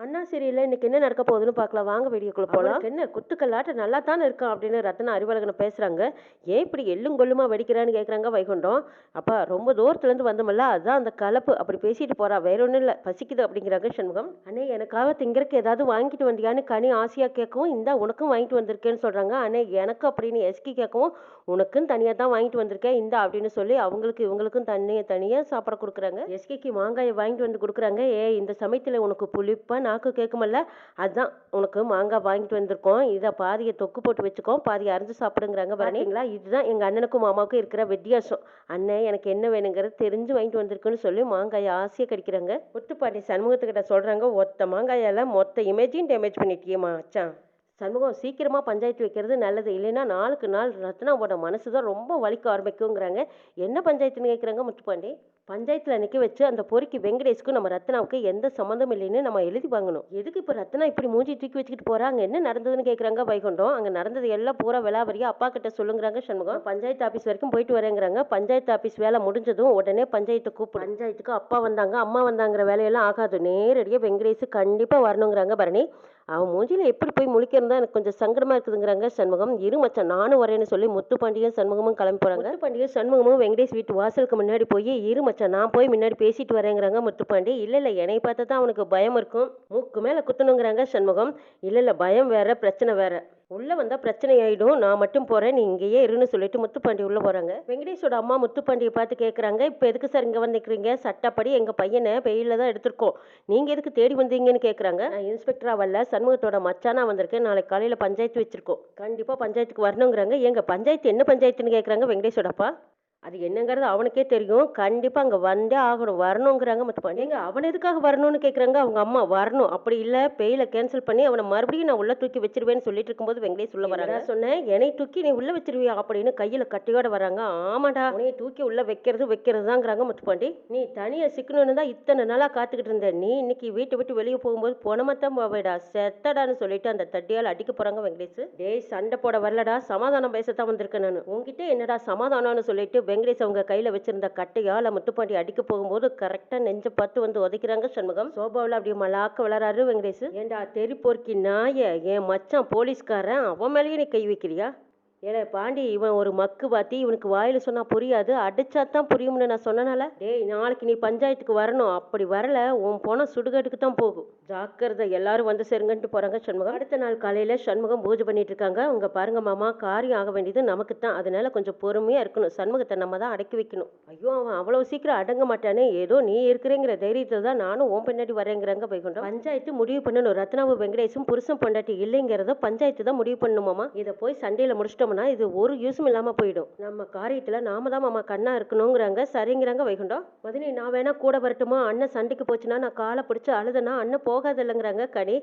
அண்ணா சீரியல்ல இன்னைக்கு என்ன நடக்க போகுதுன்னு பார்க்கலாம் வாங்க வீடியோக்குள்ள போலாம். அவனுக்கு என்ன குத்துக்கல்லாட்ட நல்லா தானே இருக்கான் அப்படின்னு ரத்னா அறிவழகனை பேசுறாங்க. ஏன் இப்படி எள்ளும் கொள்ளுமா வெடிக்கிறான்னு கேட்குறாங்க வைகுண்டம். அப்பா ரொம்ப தூரத்துல இருந்து வந்தோம்ல அதான் அந்த கலப்பு அப்படி பேசிட்டு போறா, வேற ஒன்றும் இல்லை, பசிக்குது அப்படிங்கிறாங்க சண்முகம். அண்ணே எனக்காக திங்கறக்கு ஏதாவது வாங்கிட்டு வந்தியான்னு கனி ஆசையா கேட்கவும், இந்தா உனக்கும் வாங்கிட்டு வந்திருக்கேன்னு சொல்றாங்க. அண்ணே எனக்கு அப்படின்னு எஸ்கி கேட்கவும், உனக்கும் தனியா தான் வாங்கிட்டு வந்திருக்கேன் இந்தா அப்படின்னு சொல்லி அவங்களுக்கு இவங்களுக்கும் தனியா தனியா சாப்பிட கொடுக்குறாங்க. எஸ்கிக்கு மாங்காயை வாங்கிட்டு வந்து கொடுக்குறாங்க. இந்த சமயத்துல உனக்கு புளிப்பா நாக்கு கேட்குமல்ல, அதான் உனக்கு மாங்காய் வாங்கிட்டு வந்திருக்கோம், இதை பாதியை தொக்கு போட்டு வச்சுக்கோ, பாதியை அரைஞ்சு சாப்பிடுங்கிறாங்க. பாருங்களா, இதுதான் எங்க அண்ணனுக்கும் மாமாவுக்கும் இருக்கிற வித்தியாசம். அண்ணன் எனக்கு என்ன வேணுங்கிறது தெரிஞ்சு வாங்கிட்டு வந்திருக்குன்னு சொல்லி மாங்காயை ஆசையை கடிக்கிறாங்க. முத்துப்பாண்டி சண்முகத்துக்கிட்ட சொல்றாங்க, ஒத்த மாங்காயால மொத்த இமேஜையும் டேமேஜ் பண்ணிட்டியேமா அச்சான். சண்முகம் சீக்கிரமா பஞ்சாயத்து வைக்கிறது நல்லது, இல்லைன்னா நாளுக்கு நாள் ரத்னாவோட மனசு தான் ரொம்ப வலிக்க ஆரம்பிக்குங்கிறாங்க. என்ன பஞ்சாயத்துன்னு கேட்குறாங்க முத்துப்பாண்டி. பஞ்சாயத்துல நிக்க வச்சு அந்த பொறுக்கி வெங்கடேஷ்க்கும் நம்ம ரத்னாவுக்கு எந்த சம்மந்தம் இல்லைன்னு நம்ம எழுதி வாங்கணும். எதுக்கு இப்ப ரத்னா இப்படி மூஞ்சி தூக்கி வச்சுக்கிட்டு போறாங்க, என்ன நடந்ததுன்னு கேட்குறாங்க வைகுண்டம். அங்க நடந்தது எல்லாம் பூரா விலாவரியா அப்பா கிட்ட சொல்லுங்கிறாங்க சண்முகம். பஞ்சாயத்து ஆபீஸ் வரைக்கும் போயிட்டு வரேங்கிறாங்க. பஞ்சாயத்து ஆபீஸ் வேலை முடிஞ்சதும் உடனே பஞ்சாயத்து கூப்பிடு. பஞ்சாயத்துக்கு அப்பா வந்தாங்க அம்மா வந்தாங்கிற வேலையெல்லாம் ஆகாது, நேரடியாக வெங்கடேஷ் கண்டிப்பா வரணுங்கிறாங்க. பரணி அவன் மூஞ்சில எப்படி போய் முழிக்கிறது தான் எனக்கு கொஞ்சம் சங்கடமா இருக்குதுங்கிறாங்க சண்முகம். இரு மச்சான் நானும் வரேன்னு சொல்லி முத்துப்பாண்டியும் சண்முகமும் கிளம்பி போறாங்க. முத்துப்பாண்டியும் சண்முகமும் வெங்கடேஷ் வீட்டு வாசலுக்கு முன்னாடி போய் இரு மச்சான் நான் போய் முன்னாடி பேசிட்டு வரேங்கிறாங்க முத்துப்பாண்டி. இல்ல என்னை பார்த்தா தான் அவனுக்கு பயம் இருக்கும், மூக்கு மேல குத்தணுங்கிறாங்க சண்முகம். இல்ல பயம் வேற பிரச்சனை வேற, உள்ள வந்தா பிரச்சனை ஆயிடும், நான் மட்டும் போறேன் நீ இங்கேயே இருன்னு சொல்லிட்டு முத்துப்பாண்டி உள்ள போறாங்க. வெங்கடேஷோட அம்மா முத்துப்பாண்டியை பார்த்து கேட்கறாங்க, இப்ப எதுக்கு சார் இங்க வந்து நிக்கிறீங்க, சட்டப்படி எங்க பையனை பெயில தான் எடுத்திருக்கோம், நீங்க எதுக்கு தேடி வந்தீங்கன்னு கேட்கறாங்க. இன்ஸ்பெக்டரா வரல, சண்முகத்தோட மச்சானா வந்திருக்கேன், நாளைக்கு காலையில பஞ்சாயத்து வச்சிருக்கோம், கண்டிப்பா பஞ்சாயத்துக்கு வரணுங்கிறாங்க. எங்க பஞ்சாயத்து என்ன பஞ்சாயத்துன்னு கேட்கறாங்க வெங்கடேஷோட அப்பா. அது என்னங்கிறது அவனுக்கே தெரியும், கண்டிப்பா அங்க வந்தே ஆகணும் வரணுங்கிறாங்க முத்துப்பாண்டி. எங்க அவன் எதுக்காக வரணும்னு கேட்கறாங்க அவங்க அம்மா. வரணும், அப்படி இல்ல பெயில கேன்சல் பண்ணி அவனை மறுபடியும் நான் உள்ள தூக்கி வச்சிருவேன்னு சொல்லிட்டு இருக்கும்போது வெங்கடேஷ் உள்ள வராங்க. சொன்னேன் என்னை தூக்கி நீ உள்ள வச்சிருவியா அப்படின்னு கையில கட்டியோட வராங்க. ஆமாடா உன்னைய தூக்கி உள்ள வைக்கிறதுதாங்கிறாங்க முத்துப்பாண்டி. நீ தனியா சிக்கணும்னு தான் இத்தனை நாளா காத்துக்கிட்டு இருந்த, நீ இன்னைக்கு வீட்டை விட்டு வெளியே போகும்போது பொணமத்தான் போவேடா செத்தடான்னு சொல்லிட்டு அந்த தட்டியால் அடிக்க போறாங்க வெங்கடேஷ். டேய் சண்டை போட வரலடா, சமாதானம் பேசத்தான் வந்திருக்கேன் நான், உங்ககிட்ட என்னடா சமாதானம்னு சொல்லிட்டு வெங்கடேஷ் அவங்க கையில வச்சிருந்த கட்டையால முத்துப்பாண்டி அடிக்க போகும்போது கரெக்டா நெஞ்ச பார்த்து வந்து உதைக்கிறாங்க சண்முகம். சோபாவில் அப்படியே மலாக்க விளறாரு வெங்கடேஷ். ஏண்டா தெரி போர்க்கி நாய, என் மச்சான் போலீஸ்காரன், அவன் மேலேயே நீ கை வைக்கிறியா? ஏலே பாண்டி, இவன் ஒரு மக்கு பாத்தி, இவனுக்கு வாயில சொன்னா புரியாது, அடிச்சாதான் புரியும்னு நான் சொன்னனால. டேய் நாளைக்கு நீ பஞ்சாயத்துக்கு வரணும், அப்படி வரல உன் போன சுடுகாட்டுக்கு தான் போகும், ஜாக்கிரதை, எல்லாரும் வந்து சேருங்கன்ட்டு போறாங்க சண்முகம். அடுத்த நாள் காலையில சண்முகம் பூஜை பண்ணிட்டு இருக்காங்க. அவங்க பாருங்க மாமா, காரியம் ஆக வேண்டியது நமக்கு தான், அதனால கொஞ்சம் பொறுமையா இருக்கணும், சண்முகத்தை நம்ம தான் அடக்கி வைக்கணும். ஐயோ அவன் அவ்வளவு சீக்கிரம் அடங்க மாட்டானே, ஏதோ நீ இருக்கிறேங்கிற தைரியத்துல தான் நானும் ஓம் பின்னாடி வரேங்கிறாங்க வைகுண்டம். பஞ்சாயத்து முடிவு பண்ணணும், ரத்னாவும் வெங்கடேஷும் புருஷன் பொண்டாட்டி இல்லைங்கிறத பஞ்சாயத்து தான் முடிவு பண்ணணுமாமா. இதை போய் சண்டையில முடிச்சிட்டோம் இது ஒரு யூஸும் இல்லாம போயிடும், நம்ம காரியத்துல நாம தான் மாமா கண்ணா இருக்கணுங்கிறாங்க. சரிங்கிறாங்க வைகுண்டம். மதினி நான் வேணா கூட வரட்டுமா, அண்ணன் சண்டைக்கு போச்சுன்னா நான் காலை பிடிச்சு அழுதுனா அண்ணன் போகாது இல்லைங்கிறாங்க கனி.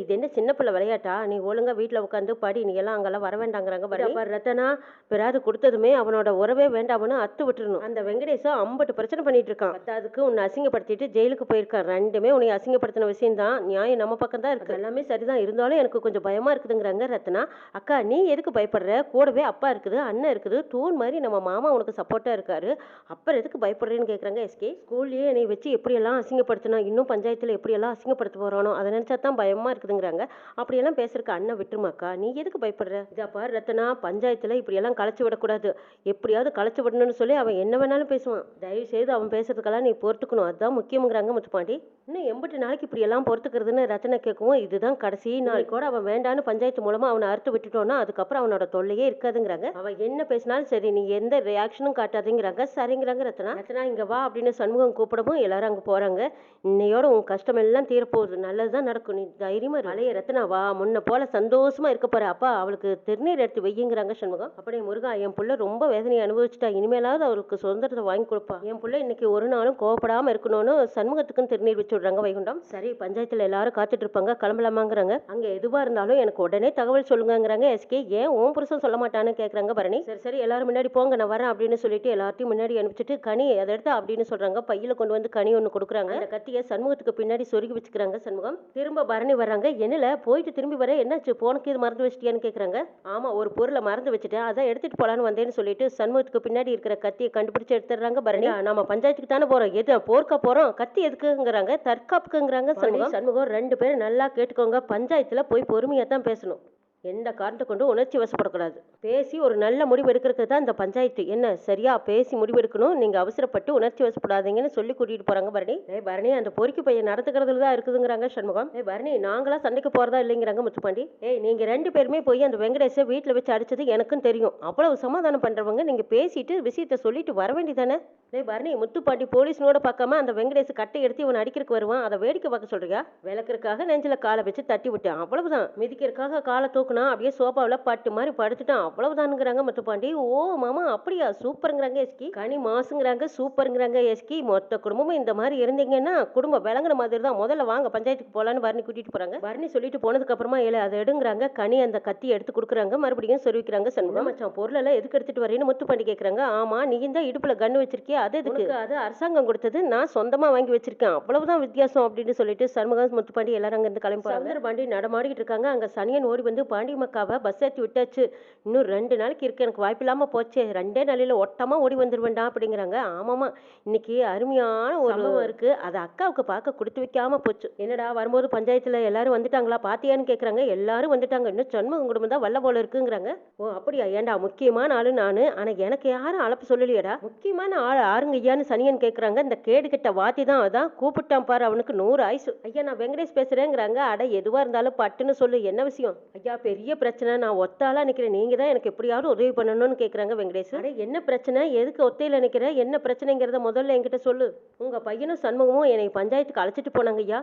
இது என்ன சின்ன பிள்ளை விளையாட்டா, நீ ஒழுங்கா வீட்டுல உட்காந்து படி, நீ எல்லாம் அங்கெல்லாம் வர வேண்டாங்கிறாங்க. ரத்தனா பிறாது கொடுத்ததுமே அவனோட உறவே வேண்டாம்னு அத்து விட்டுருணும். அந்த வெங்கடேஷா அம்பட்டு பிரச்சனை பண்ணிட்டு இருக்கான், அதுக்கு உன்னை அசிங்கப்படுத்திட்டு ஜெயிலுக்கு போயிருக்கான், ரெண்டுமே உன்னை அசிங்கப்படுத்தின விஷயம் தான், நியாயம் நம்ம பக்கம் தான் இருக்கு, எல்லாமே சரிதான், இருந்தாலும் எனக்கு கொஞ்சம் பயமா இருக்குதுங்கிறாங்க ரத்னா. அக்கா நீ எதுக்கு பயப்படுற, கூடவே அப்பா இருக்குது அண்ணன் இருக்குது, தூண் மாதிரி நம்ம மாமா உனக்கு சப்போர்ட்டா இருக்காரு, அப்புறம் எதுக்கு பயப்படுறேன்னு கேட்குறாங்க எஸ்கே. ஸ்கூல்லேயே என்னை வச்சு எப்படியெல்லாம் அசிங்கப்படுத்தினா இன்னும் பஞ்சாயத்தில் எப்படியெல்லாம் அசிங்கப்படுத்த போறானோ அதை நினைச்சா தான் பயமா இருக்குதுங்கிறாங்க. அப்படியெல்லாம் பேசுறதுக்கு அண்ணன் விட்டுருமாக்கா, நீ எதுக்கு பயப்படுற, இதாப்பா ரத்தனா பஞ்சாயத்துல இப்படியெல்லாம் களைச்சு விடக்கூடாது, எப்படியாவது களைச்சு விடணும்னு சொல்லி அவன் என்ன வேணாலும் பேசுவான், தயவு செய்து அவன் பேசுறதுக்கெல்லாம் நீ பொறுத்துக்கணும், அதுதான் முக்கியங்கிறாங்க முத்துப்பாண்டி. இன்னும் 80 நாளைக்கு இப்படி எல்லாம் பொறுத்துக்கிறதுன்னு ரத்தனை கேட்கவும், இதுதான் கடைசி நாள் கூட அவன் வேண்டான்னு பஞ்சாயத்து மூலமா அவனை அறுத்து விட்டுட்டோம்னா அதுக்கப்புறம் அவனோட தொல்லையே இருக்காதுங்கிறாங்க. அவன் என்ன பேசினாலும் சரி நீ எந்த ரியாக்ஷனும் காட்டாதீங்கிறாங்க. சரிங்கிறாங்க ரத்னா இங்க வா அப்படின்னு சண்முகம் கூப்பிடவும் எல்லாரும் அங்க போறாங்க. இன்னையோட உன் கஷ்டம் எல்லாம் தீரப்போகுது, நல்லதுதான் நடக்கும், நீ தைரியமா அலைய ரத்னா வா, முன்ன போல சந்தோஷமா இருக்க போற, அப்பா அவளுக்கு திருநீர் எடுத்து வையுங்கிறாங்க சண்முகம். அப்படியே முருகா என் புள்ள ரொம்ப வேதனையை அனுபவிச்சுட்டா, இனிமேலாவது அவளுக்கு சுதந்திரத்தை வாங்கி கொடுப்பா, என் புள்ள இன்னைக்கு ஒரு நாளும் கோவப்படாம இருக்கணும்னு சண்முகத்துக்கும் திருநீர் வச்சு விடுறாங்க வைகுண்டம். சரி பஞ்சாயத்துல எல்லாரும் காத்துட்டு இருப்பாங்க, கிளம்பலாமாங்கிறாங்க. அங்க எதுவா இருந்தாலும் எனக்கு உடனே தகவல் சொல்லுங்கிறாங்க எஸ்கே. ஏன் உன் புருஷன் சொல்ல மாட்டான்னு கேட்குறாங்க பரணி. சரி சரி எல்லாரும் முன்னாடி போங்க நான் வரேன் அப்படின்னு சொல்லிட்டு எல்லாத்தையும் முன்னாடி அனுப்பிச்சிட்டு கனி அதை எடுத்து அப்படின்னு சொல்றாங்க. பையில கொண்டு வந்து கனி ஒன்று கொடுக்குறாங்க. அந்த கத்தியை சண்முகத்துக்கு பின்னாடி சொருகி வச்சுக்கிறாங்க சண்முகம். திரும்ப பரணி வர்றாங்க. என்னல போயிட்டு திரும்பி வர என்னாச்சு, போனக்கு இது மறந்து வச்சிட்டியான்னு கேட்குறாங்க. ஆமா ஒரு பொருளை மறந்து வச்சுட்டேன், அதான் எடுத்துட்டு போலான்னு வந்தேன்னு சொல்லிட்டு சண்முகத்துக்கு பின்னாடி இருக்கிற கத்தியை கண்டுபிடிச்சு எடுத்துடுறாங்க பரணி. நம்ம பஞ்சாயத்துக்கு தானே போறோம், எது போர்க்க போறோம், கத்தி எதுக்குங்கிறாங்க. தற்காப்புக்குங்கிறாங்க சண்முகம். 2 பேரும் நல்லா கேட்டுக்கோங்க, பஞ்சாயத்துல போய் பொறுமையா தான் பேசணும். எந்த காரணத்தை கொண்டு உணர்ச்சி வசப்படக்கூடாது. பேசி ஒரு நல்ல முடிவு எடுக்கிறதுக்கு தான் இந்த பஞ்சாயத்து. என்ன சரியா பேசி முடிவு எடுக்கணும். நீங்க அவசரப்பட்டு உணர்ச்சி வசப்படாதீங்கன்னு சொல்லி கூட்டிட்டு போறாங்க பரணி. பரணி அந்த பொறுக்கி பையன் நடத்துக்கிறதுல தான் இருக்குதுங்கிறாங்க சண்முகம். பரணி நாங்களா சண்டைக்கு போறதா இல்லைங்கிறாங்க முத்துப்பாண்டி. நீங்க 2 பேருமே போய் அந்த வெங்கடேஷை வீட்டுல வச்சு அடிச்சது எனக்கும் தெரியும். அவ்வளவு சமாதானம் பண்றவங்க நீங்க பேசிட்டு விஷயத்த சொல்லிட்டு வர வேண்டியதானே. பரணி, முத்துப்பாண்டி போலீஸ்னோட பார்க்காம அந்த வெங்கடேஷ் கட்டை எடுத்து இவன் அடிக்கிறதுக்கு வருவான், அதை வேடிக்கை பார்க்க சொல்றியா? விளக்குறதுக்காக நெஞ்சில காலை வச்சு தட்டி விட்டான், அவ்வளவுதான். மிதிக்கிறதுக்காக காலை தூக்குனா அப்படியே சோபாவில் பட்டு மாதிரி படுத்துட்டான், அவ்வளவுதானுங்கிறாங்க முத்துப்பாண்டி. ஓ மாமா அப்படியா, சூப்பருங்கிறாங்க எஸ்கி. கனி மாசுங்கிறாங்க, சூப்பருங்கிறாங்க எஸ்கி. மொத்த குடும்பமும் இந்த மாதிரி இருந்தீங்கன்னா குடும்பம் விளங்குன மாதிரி தான். முதல்ல வாங்க பஞ்சாயத்துக்கு போலான்னு பரணி கூட்டிட்டு போறாங்க. பரணி சொல்லிட்டு போனதுக்கு அப்புறமா அதை எடுங்கிறாங்க. கனி அந்த கத்தி எடுத்து கொடுக்குறாங்க, மறுபடியும் சொருவிக்கிறாங்க. சண்முகம், மச்சான் பொருள் எல்லாம் எதுக்கு எடுத்துட்டு வரேன்னு முத்துப்பாண்டி கேட்கறாங்க. ஆமா, நீ தான் இடுப்புல கண்ணு வச்சிருக்கிய, அது எதுக்கு? அது அரசாங்கம் கொடுத்தது, நான் சொந்தமா வாங்கி வச்சிருக்கேன், அவ்வளவுதான் வித்தியாசம் அப்படின்னு சொல்லிட்டு சண்முகம் முத்துப்பாண்டி எல்லாரும் அங்க இருந்து கிளம்பி சவுந்தரபாண்டி நடமாடிட்டு இருக்காங்க. அங்க சனியன் ஓடி வந்து பாண்டி மக்காவை பஸ் ஏற்றி விட்டாச்சு, இன்னும் 2 நாளைக்கு இருக்கு, எனக்கு வாய்ப்பு இல்லாம போச்சே, 2 நாளையில ஒட்டமா ஓடி வந்துருவேண்டா அப்படிங்கிறாங்க. ஆமாமா, இன்னைக்கு அருமையான ஒரு சம்பவம் இருக்கு, அதை அக்காவுக்கு பார்க்க கொடுத்து வைக்காம போச்சு. என்னடா வரும்போது பஞ்சாயத்துல எல்லாரும் வந்துட்டாங்களா பாத்தியான்னு கேக்குறாங்க. எல்லாரும் வந்துட்டாங்க, இன்னும் சண்முகம் குடும்பம் தான் வல்ல போல இருக்குங்கிறாங்க. ஓ அப்படியா, ஏண்டா முக்கியமான ஆளு நானு, ஆனா எனக்கு யாரும் அழைப்பு சொல்லலையடா. முக்கியமான ஆள் ஆறுங்க ஐயான்னு சனியன் கேட்குறாங்க. இந்த கேடு கிட்ட வாத்தி தான், அதான் கூப்பிட்டான் பாரு, அவனுக்கு 100 ஆயுசு. ஐயா நான் வெங்கடேஷ் பேசுறேங்கிறாங்க. அட எதுவா இருந்தாலும் பட்டுன்னு சொல்லு, என்ன விஷயம்? ஐயா பெரிய பிரச்சனை, நான் ஒத்தாளா நிக்கிறேன், நீங்க தான் எனக்கு எப்படியாவது உதவி பண்ணணும்னு கேட்குறாங்க வெங்கடேஷ். அட என்ன பிரச்சனை, எதுக்கு ஒத்தையில நிக்கிற, என்ன பிரச்சனைங்கிறத முதல்ல என்கிட்ட சொல்லு. உங்க பையனும் சண்முகமும் என்னை பஞ்சாயத்துக்கு அழைச்சிட்டு போனாங்க ஐயா.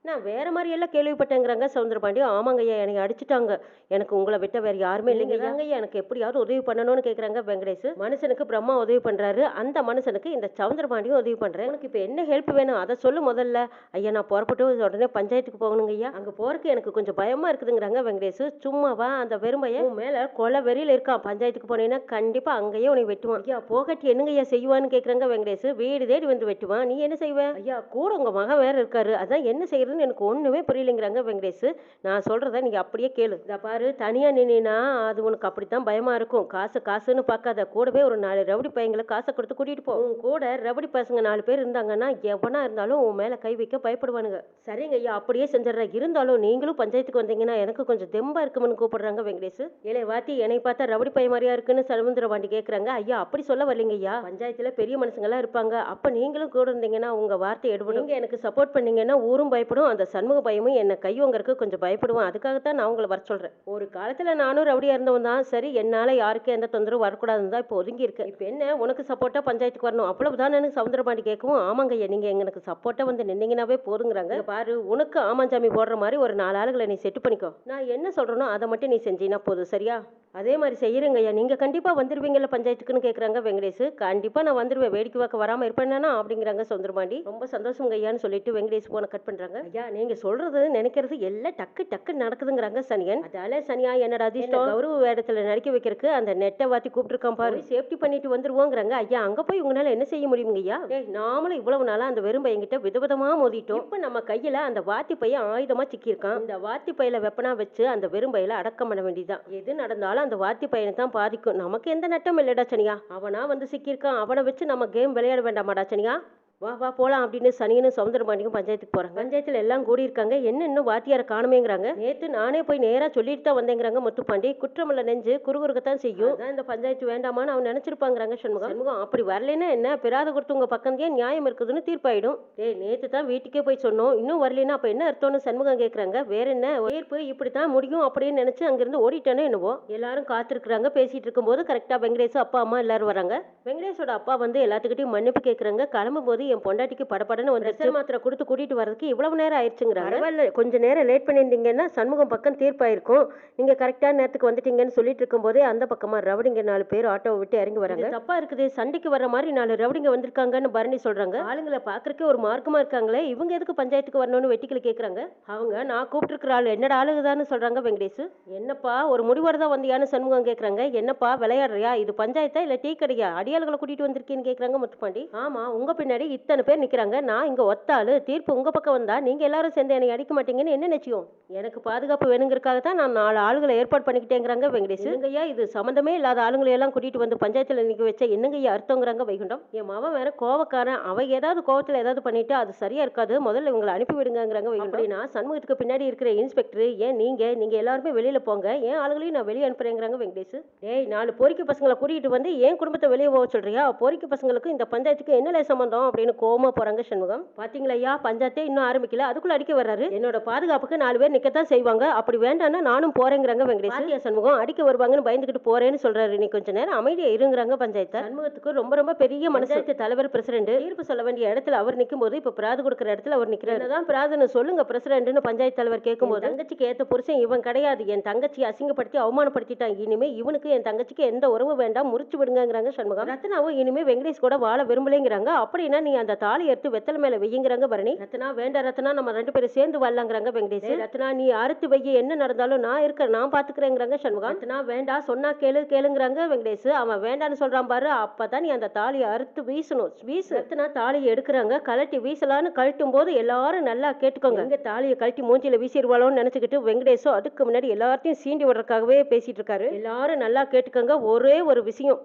நான் வேற மாதிரி எல்லாம் கேள்விப்பட்டேங்கிறாங்க சவுந்தரபாண்டி. ஆமாங்க ஐயா, எனக்கு அடிச்சுட்டாங்க, எனக்கு உங்களை விட்ட வேற யாருமே இல்லைங்க ஐயா, எனக்கு எப்படியாவது உதவி பண்ணணும்னு கேட்குறாங்க வெங்கடேஷ். மனுஷனுக்கு பிரம்மா உதவி பண்றாரு, அந்த மனுஷனுக்கு இந்த சவுந்தரபாண்டியும் உதவி பண்றேன். உனக்கு இப்போ என்ன ஹெல்ப் வேணும் அதை சொல்லு முதல்ல. ஐயா நான் புறப்பட்டு உடனே பஞ்சாயத்துக்கு போகணுங்க ஐயா, அங்க போறதுக்கு எனக்கு கொஞ்சம் பயமா இருக்குதுங்கிறாங்க வெங்கடேஷ். சும்மாவா, அந்த வெறுமைய மேல கொலை வெறியில இருக்கான், பஞ்சாயத்துக்கு போனீங்கன்னா கண்டிப்பா அங்கேயே உனக்கு வெட்டுவான். ஐயா போகட்டி என்னங்க ஐயா செய்வான்னு கேட்குறாங்க வெங்கடேஷ். வீடு தேடி வந்து வெட்டுவான், நீ என்ன செய்வ? ஐயா கூட உங்க மகன் வேற இருக்காரு, அதான் என்ன செய்யறது எனக்கு ஒண்ணுமே புரியலைங்கிறாங்க வெங்கடேஷ். நான் சொல்றத நீங்க அப்படியே கேளு. இத பாரு, தனியா நின்னா அது உனக்கு அப்படித்தான் பயமா இருக்கும். காசு காசுன்னு பார்க்காத, கூடவே ஒரு 4 ரவுடி பையங்களை காசை கொடுத்து கூட்டிட்டு போ. உன் கூட ரவுடி பசங்க 4 பேர் இருந்தாங்கன்னா எவனா இருந்தாலும் உன் மேல கை வைக்க பயப்படுவானுங்க. சரிங்க ஐயா, அப்படியே செஞ்சிடறேன். இருந்தாலும் நீங்களும் பஞ்சாயத்துக்கு வந்தீங்கன்னா எனக்கு கொஞ்சம் தெம்பா இருக்கும்னு கூப்பிடுறாங்க வெங்கடேஷ். ஏழை வாத்தி, என்னை பார்த்தா ரவுடி பையன் மாதிரியா இருக்குன்னு சமுத்திரபாண்டி கேட்கறாங்க. ஐயா அப்படி சொல்ல வரலீங்க ஐயா, பஞ்சாயத்துல பெரிய மனுஷங்க எல்லாம் இருப்பாங்க, அப்ப நீங்களும் கூட இருந்தீங்கன்னா உங்க வார்த்தை எடுபடும். நீங்க எனக்கு சப்போர்ட் பண்ணீங்கன்னா ஊரும் பயப்படும், அந்த சண்முக பயமும் என்ன கையோங்கறக்கு கொஞ்சம் பயப்படுவான், அதுக்காகத்தான் நான் உங்களை வர சொல்றேன். ஒரு காலத்துல நானும் ரவுடியா இருந்தவன் தான், சரி என்னால யாருக்கும் எந்த தொந்தரவும் வரக்கூடாதுன்னு தான் இப்போ ஒதுங்கி இருக்கேன். இப்போ என்ன உனக்கு சப்போர்ட்டா பஞ்சாயத்துக்கு வரணும் அவ்வளவுதான் எனக்கு சவுந்தரபாண்டி கேட்கவும். ஆமாங்க ஐயா, நீங்க எங்களுக்கு சப்போர்ட்டா வந்து நின்னீங்கன்னாவே போதுங்கிறாங்க. பாரு, உனக்கு ஆமாஞ்சாமி போடுற மாதிரி ஒரு 4 ஆளுகளை நீ செட்டு பண்ணிக்கோ, நான் என்ன சொல்றேனோ அதை மட்டும் நீ செஞ்சீங்கன்னா போதும், சரியா? அதே மாதிரி செய்யறங்க ஐயா, நீங்க கண்டிப்பா வந்துருவீங்கல்ல பஞ்சாயத்துக்குன்னு கேட்கறாங்க வெங்கடேஷ். கண்டிப்பா நான் வந்துருவேன், வேடிக்கை பார்க்க வராம இருப்பேன்னா அப்படிங்கிறாங்க சவுந்தரபாண்டி. ரொம்ப சந்தோஷம் ஐயான்னு சொல்லிட்டு வெங்கடேஷ் போன கட் பண்றாங்க. ஐயா நீங்க சொல்றது நினைக்கிறது எல்லாம் டக்கு டக்கு நடக்குதுங்கிறாங்க சனியன். அதால சனியா என்னடா அதிர்ஷ்டம், கௌரவ வேடத்துல நடிக்க வைக்கிறதுக்கு அந்த நெட்டை வாத்தி கூப்பிட்டுருக்கான் பாரு, சேஃப்டி பண்ணிட்டு வந்துருவோங்கிறாங்க. ஐயா அங்க போய் உங்களால என்ன செய்ய முடியுங்க ஐயா? நாமளும் இவ்வளவு நாளா அந்த வெறும் பையன்கிட்ட விதவிதமா மோதிட்டோம், இப்ப நம்ம கையில அந்த வாத்தி பையன் ஆயுதமா சிக்கியிருக்கான். இந்த வாத்தி பையில வெப்பனா வச்சு அந்த வெறும் பையில அடக்கம் பண்ண வேண்டியதான். எது நடந்தாலும் அந்த வாத்தி பையனை தான் பாதிக்கும், நமக்கு எந்த நட்டம் இல்லடா சனியா. அவனா வந்து சிக்கியிருக்கான், அவனை வச்சு நம்ம கேம் விளையாட வேண்டாமாடா சனியா. வா வா போலாம் அப்படின்னு சனியனும் சவுந்தரபாண்டியும் பஞ்சாயத்துக்கு போறாங்க. பஞ்சாயத்துல எல்லாம் கூடி இருக்காங்க. என்ன இன்னும் வாத்தியார காணுமேங்கிறாங்க. நேத்து நானே போய் நேரா சொல்லிட்டு தான் வந்தேங்கிறாங்க முத்துப்பாண்டி. குற்றமல்ல நெஞ்சு குறுகுறுக்கத்தான் செய்யும், இந்த பஞ்சாயத்து வேண்டாமான்னு அவன் நினைச்சிருப்பாங்கிறாங்க சண்முகம். அப்படி வரலைன்னா என்ன, பிராத கொடுத்து உங்க பக்கம் தான் நியாயம் இருக்குதுன்னு தீர்ப்பாயிடும். நேத்து தான் வீட்டுக்கே போய் சொன்னோம், இன்னும் வரலைன்னா அப்ப என்ன அர்த்தம்னு சண்முகம் கேட்கறாங்க. வேற என்ன தீர்ப்பு, இப்படித்தான் முடியும் அப்படின்னு நினைச்சு அங்கிருந்து ஓடிட்டானே என்னவோ. எல்லாரும் காத்திருக்கிறாங்க. பேசிட்டு இருக்கும் போது கரெக்டா வெங்கடேஷ் அப்பா அம்மா எல்லாரும் வராங்க. வெங்கடேஷோட அப்பா வந்து எல்லாத்துக்கிட்டையும் மன்னிப்பு கேட்கறாங்க. கிளம்பும் போது என் பொண்டாட்டிக்கு படப்படன்னு வந்து மாத்திரை கொடுத்து கூட்டிட்டு வரதுக்கு இவ்வளவு நேரம் ஆயிடுச்சுங்கிறாங்க. கொஞ்சம் நேரம் லேட் பண்ணியிருந்தீங்கன்னா சண்முகம் பக்கம் தீர்ப்பாயிருக்கும், நீங்க கரெக்டான நேரத்துக்கு வந்துட்டீங்கன்னு சொல்லிட்டு இருக்கும் போதே அந்த பக்கமா ரவுடிங்க 4 பேர் ஆட்டோவை விட்டு இறங்கி வராங்க. தப்பா இருக்குது, சண்டைக்கு வர்ற மாதிரி 4 ரவுடிங்க வந்திருக்காங்கன்னு பரணி சொல்றாங்க. ஆளுங்களை பாக்குறதுக்கு ஒரு மார்க்கமா இருக்காங்களே, இவங்க எதுக்கு பஞ்சாயத்துக்கு வரணும்னு வெட்டிக்கல கேக்குறாங்க. அவங்க நான் கூப்பிட்டு இருக்கிற ஆளு என்னடா ஆளுதான்னு சொல்றாங்க வெங்கடேஷ். என்னப்பா ஒரு முடிவரதான் வந்தியான்னு சண்முகம் கேக்குறாங்க. என்னப்பா விளையாடுறியா, இது பஞ்சாயத்தா இல்ல டீ கடையா, அடியாளுகளை கூட்டிட்டு வந்திருக்கேன்னு கேக்குறாங்க முத்துப்பாண்டி. ஆமா, உங்க பின்னாடி இத்தனை பேர் நிக்கிறாங்க, நான் இங்க ஒத்தாளு, தீர்ப்பு உங்க பக்கம் வந்தா நீங்க எல்லாரும் சேர்ந்து என்னை அடிக்க மாட்டீங்கன்னு என்ன நிச்சயம்? எனக்கு பாதுகாப்பு வேணுங்கிறதுக்காக தான் நான் 4 ஆளுகளை ஏற்பாடு பண்ணிக்கிட்டேங்கிறாங்க வெங்கடேஷ். என்னங்கய்யா இது சம்மந்தமே இல்லாத ஆளுங்களை எல்லாம் கூட்டிட்டு வந்து பஞ்சாயத்துல நிக்க வச்ச என்னங்கய்யா அர்த்தங்கிறாங்க வைகுண்டம். என் மவன் வேற கோவக்காரன், அவ ஏதாவது கோவத்துல ஏதாவது பண்ணிட்டு அது சரியா இருக்காது, முதல்ல இவங்களை அனுப்பி விடுங்கிறாங்க வைகுண்டம். அப்படின்னா சண்முகத்துக்கு பின்னாடி இருக்கிற இன்ஸ்பெக்டர் ஏன் நீங்க எல்லாருமே வெளியில போங்க, ஏன் ஆளுங்களையும் நான் வெளியே அனுப்புறேங்கிறாங்க வெங்கடேஷ். டேய் 4 பொறிக்கு பசங்களை கூட்டிட்டு வந்து ஏன் குடும்பத்தை வெளியே போக சொல்றியா? பொறிக்கு பசங்களுக்கு இந்த பஞ்சாயத்துக்கு என்னல சம்பந்தம் அப்படின்னு கோவமா போறாங்க சண்முகம். பாத்தீங்களா ஐயா, பஞ்சாயத்தே இன்னும் ஆரம்பிக்கல, அதுக்குள்ள அடிக்க வர்றாரு. என்னோட பாதுகாப்புக்கு 4 பேர் நிக்கத்தான் செய்வாங்க, அப்படி வேண்டாம்னா நானும் போறேங்கிறாங்க வெங்கடேஷ். பாத்தியா சண்முகம், அடிக்க வருவாங்கன்னு பயந்துகிட்டு போறேன்னு சொல்றாரு. நீ கொஞ்ச நேரம் அமைதியா இருங்கிறாங்க பஞ்சாயத்து. சண்முகத்துக்கு ரொம்ப ரொம்ப பெரிய மனசாட்சி தலைவர் பிரசிடண்ட், தீர்ப்பு சொல்ல வேண்டிய இடத்துல அவர் நிக்கும் போது இப்ப பிராது கொடுக்கிற இடத்துல அவர் நிக்கிறாரு. என்னதான் பிராதுன்னு சொல்லுங்க பிரசிடண்ட்னு பஞ்சாயத்து தலைவர் கேட்கும் போது, தங்கச்சிக்கு ஏத்த புருஷன் இவன் கிடையாது, என் தங்கச்சி அசிங்கப்படுத்தி அவமானப்படுத்திட்டான், இனிமே இவனுக்கு என் தங்கச்சிக்கு எந்த உறவு வேண்டாம், முறிச்சு விடுங்கிறாங்க சண்முகம். ரத்னாவும் இனிமே வெங்கடேஷ் கூட வாழ விரும்பலைங்கிறாங்க. அப்படின்னா நீ அந்த தாலி எடுத்து வெத்தலை மேல வையுங்கிறாங்க பரணி. ரத்னா வேண்டாம் ரத்னா, நம்ம 2 பேரும் சேர்ந்து வரலாங்கிறாங்க வெங்கடேஷ். ரத்னா நீ அறுத்து வைய, என்ன நடந்தாலும் நான் இருக்கிறேன், நான் பாத்துக்கிறேங்கிறாங்க சண்முகம். ரத்னா வேண்டாம் சொன்னா கேளுங்கிறாங்க வெங்கடேஷ். அவன் வேண்டான்னு சொல்றான் பாரு, அப்பதான் நீ அந்த தாலியை அறுத்து வீசணும். ரத்னா தாலியை எடுக்கிறாங்க, கழட்டி வீசலான்னு கழட்டும் போது எல்லாரும் நல்லா கேட்டுக்கோங்க, எங்க தாலியை கழட்டி மூஞ்சில வீசிடுவாளோன்னு நினைச்சுக்கிட்டு வெங்கடேஷும் அதுக்கு முன்னாடி எல்லாத்தையும் சீண்டி விடுறதுக்காகவே பேசிட்டு இருக்காரு. எல்லாரும் நல்லா கேட்டுக்கோங்க, ஒரே ஒரு விஷயம்,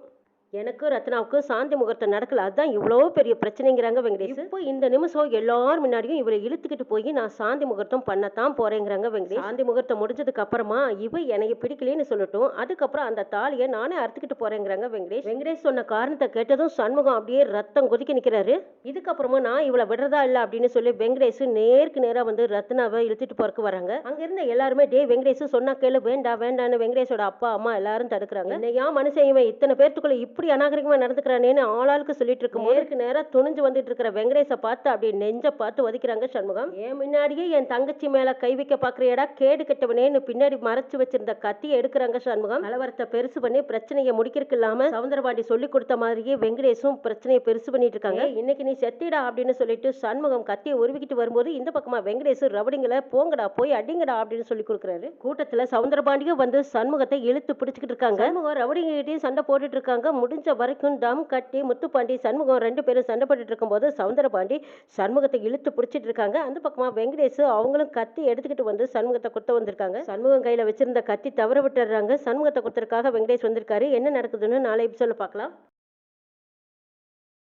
எனக்கும் ரத்னாவுக்கும் சாந்தி முகூர்த்தம் நடக்கல, அதுதான் இவ்வளோ பெரிய பிரச்சனைங்கிறாங்க வெங்கடேஷ். இப்போ இந்த நிமிஷம் எல்லாரும் முன்னாடியும் இவரை இழுத்துக்கிட்டு போய் நான் சாந்தி முகூர்த்தம் பண்ணத்தான் போறேங்கிறாங்க வெங்கடேஷ். சாந்தி முகூர்த்தம் முடிஞ்சதுக்கு அப்புறமா இவ எனக்கு பிடிக்கலன்னு சொல்லட்டும், அதுக்கப்புறம் அந்த தாலியை நானே அறுத்துக்கிட்டு போறேங்கிறாங்க வெங்கடேஷ். வெங்கடேஷ் சொன்ன காரணத்தை கேட்டதும் சண்முகம் அப்படியே ரத்தம் கொதிக்க நிக்கிறாரு. இதுக்கப்புறமா நான் இவளை விடுறதா இல்ல அப்படின்னு சொல்லி வெங்கடேஷ் நேருக்கு நேரா வந்து ரத்னாவை இழுத்துட்டு போறக்கு வராங்க. அங்க இருந்த எல்லாருமே டே வெங்கடேஷ் சொன்னா கேளு, வேண்டான்னு வெங்கடேஷோட அப்பா அம்மா எல்லாரும் தடுக்கிறாங்க. என்னையா மனுஷன் இவன் இத்தனை பேர்த்துக்குள்ள இப்படி அநாகரிகமா நடந்துக்கிறானேன்னு ஆளாளுக்கு சொல்லிட்டு இருக்கும் போது நேரா துணிஞ்சு வந்துட்டு இருக்கிற வெங்கடேஷை பார்த்து அப்படி நெஞ்ச பார்த்து வதிக்கிறாங்க சண்முகம். ஏன் முன்னாடியே என் தங்கச்சி மேல கை வைக்க பாக்குறியடா கேடு கெட்டவனேன்னு பின்னாடி மறைச்சு வச்சிருந்த கத்தியை எடுக்கிறாங்க சண்முகம். கலவரத்தை பெருசு பண்ணி பிரச்சனையை முடிக்கிறதுக்கு இல்லாம சவுந்தரபாண்டி சொல்லி கொடுத்த மாதிரியே வெங்கடேஷும் பிரச்சனையை பெருசு பண்ணிட்டு இருக்காங்க. இன்னைக்கு நீ செத்திடா அப்படின்னு சொல்லிட்டு சண்முகம் கத்தியை உருவிக்கிட்டு வரும்போது இந்த பக்கமா வெங்கடேஷ் ரவடிங்களை போங்கடா போய் அடிங்கடா அப்படின்னு சொல்லி கொடுக்குறாரு. கூட்டத்துல சவுந்தரபாண்டியும் வந்து சண்முகத்தை இழுத்து பிடிச்சுக்கிட்டு இருக்காங்க. சண்முகம் ரவடிங்கிட்டையும் சண்டை போட்டுட்டு இருக்காங்க. முடிஞ்ச வரைக்கும் தம் கட்டி முத்துப்பாண்டி சண்முகம் 2 பேரும் சண்டை போட்டுட்டு இருக்கும் போது சவுந்தரபாண்டி சண்முகத்தை இழுத்து பிடிச்சிட்டு இருக்காங்க. அந்த பக்கமா வெங்கடேஷ் அவங்களும் கத்தி எடுத்துக்கிட்டு வந்து சண்முகத்தை குத்த வந்திருக்காங்க. சண்முகம் கையில வச்சிருந்த கத்தி தவற விட்டுறாங்க. சண்முகத்தை குத்துறதுக்காக வெங்கடேஷ் வந்திருக்காரு. என்ன நடக்குதுன்னு நாளை எபிசோட்ல பார்க்கலாம்.